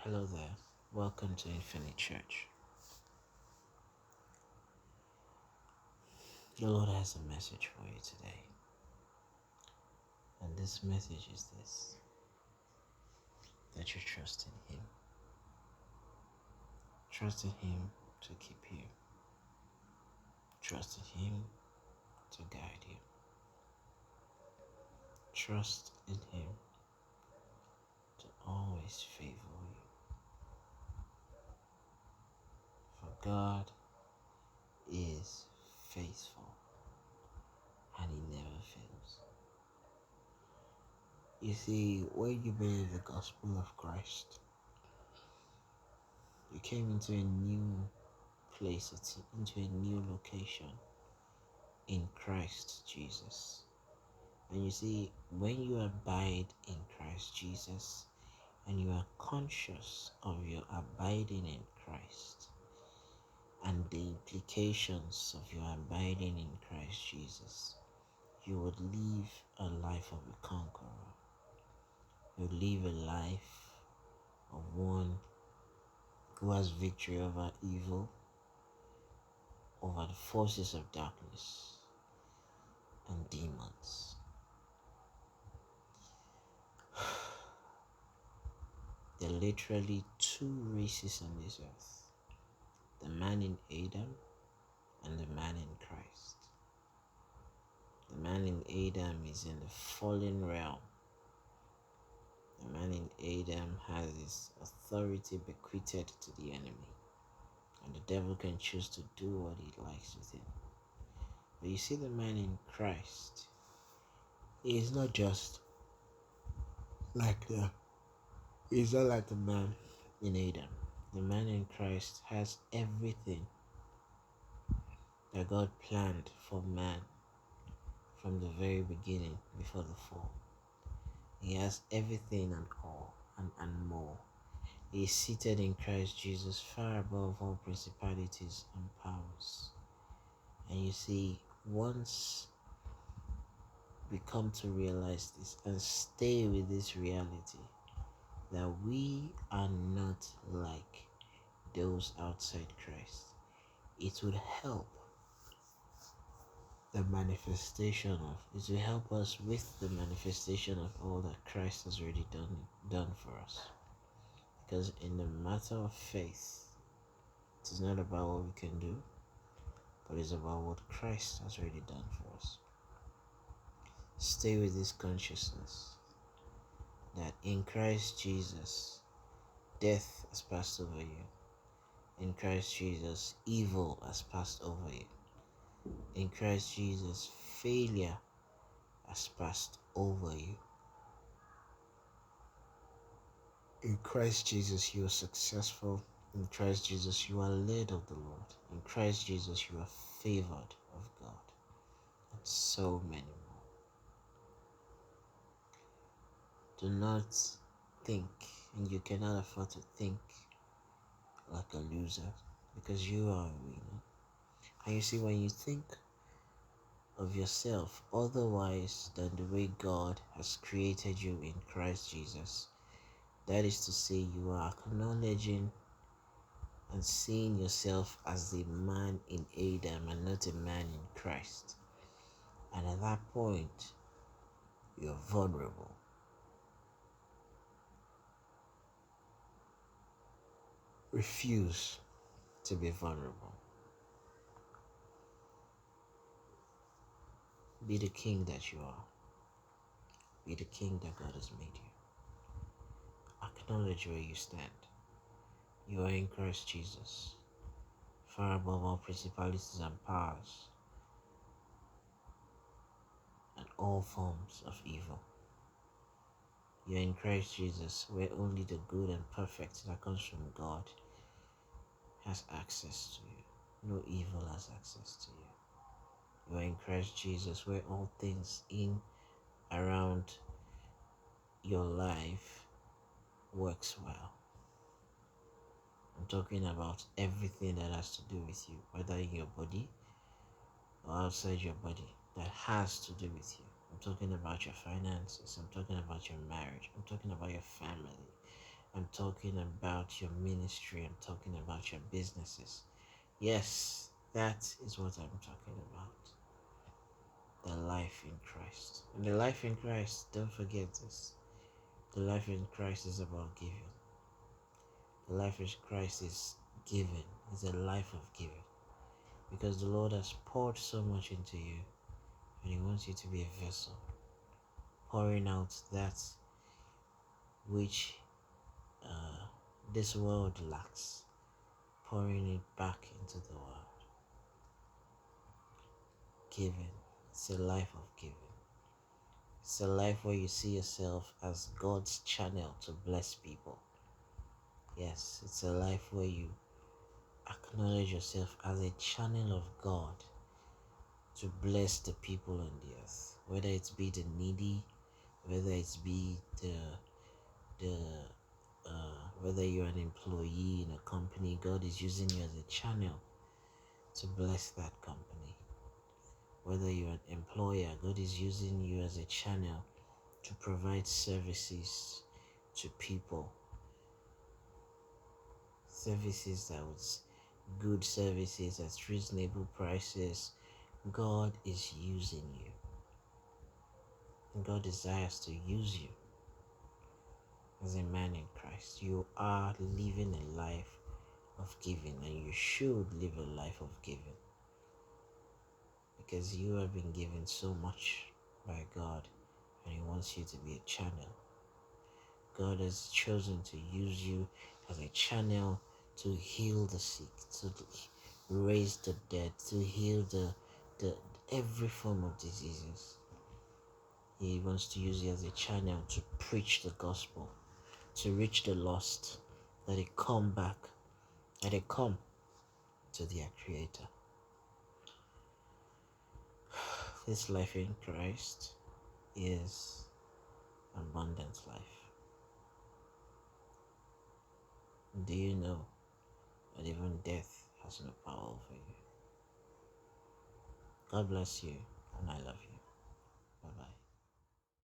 Hello there. Welcome to Infinite Church. The Lord has a message for you today. And this message is this: that you trust in Him. Trust in Him to keep you. Trust in Him to guide you. Trust in Him to always favor you. For God is faithful and He never fails. You see, when you believe the gospel of Christ, you came into a new place, into a new location in Christ Jesus. And you see, when you abide in Christ Jesus and you are conscious of your abiding in Christ and the implications of your abiding in Christ Jesus, you would live a life of a conqueror. You live a life of one who has victory over evil, over the forces of darkness and demons. There are literally two races on this earth: the man in Adam and the man in Christ. The man in Adam is in the fallen realm. The man in Adam has his authority bequeathed to the enemy, and the devil can choose to do what he likes with him. But you see, the man in Christ, he is not just he's not like the man in Adam. The man in Christ has everything that God planned for man from the very beginning, before the fall. He has everything and all and more. He is seated in Christ Jesus far above all principalities and powers. And you see, once we come to realize this and stay with this reality, that we are not like those outside Christ, it would help it will help us with the manifestation of all that Christ has already done for us. Because in the matter of faith, it is not about what we can do, but it's about what Christ has already done for us. Stay with this consciousness that in Christ Jesus, death has passed over you. In Christ Jesus, evil has passed over you. In Christ Jesus, failure has passed over you. In Christ Jesus, you are successful. In Christ Jesus, you are led of the Lord. In Christ Jesus, you are favored of God. And so many more. Do not think, and you cannot afford to think like a loser, because you are a winner. And you see, when you think of yourself otherwise than the way God has created you in Christ Jesus, that is to say, you are acknowledging and seeing yourself as the man in Adam and not a man in Christ. And at that point, you're vulnerable. Refuse to be vulnerable. Be the king that you are. Be the king that God has made you. Acknowledge where you stand. You are in Christ Jesus, far above all principalities and powers and all forms of evil. You are in Christ Jesus, where only the good and perfect that comes from God has access to you. No evil has access to you. You are in Christ Jesus, where all things in, around your life works well. I'm talking about everything that has to do with you, whether in your body or outside your body, that has to do with you. I'm talking about your finances. I'm talking about your marriage. I'm talking about your family. I'm talking about your ministry. I'm talking about your businesses. Yes, that is what I'm talking about. The life in Christ. And the life in Christ, don't forget this. The life in Christ is about giving. The life in Christ is giving. It's a life of giving. Because the Lord has poured so much into you, and He wants you to be a vessel, pouring out that which this world lacks, pouring it back into the world. Giving. It's a life of giving. It's a life where you see yourself as God's channel to bless people. Yes, it's a life where you acknowledge yourself as a channel of God to bless the people on the earth, whether it be the needy, whether it be the whether you're an employee in a company. God is using you as a channel to bless that company. Whether you're an employer, God is using you as a channel to provide services to people. Services that was good services at reasonable prices. God is using you. And God desires to use you as a man in Christ. You are living a life of giving, and you should live a life of giving, because you have been given so much by God, and He wants you to be a channel. God has chosen to use you as a channel to heal the sick, to raise the dead, to heal the every form of diseases. He wants to use you as a channel to preach the gospel, to reach the lost, that they come back, that they come to their Creator. This life in Christ is abundant life. Do you know that even death has no power over you? God bless you, and I love you.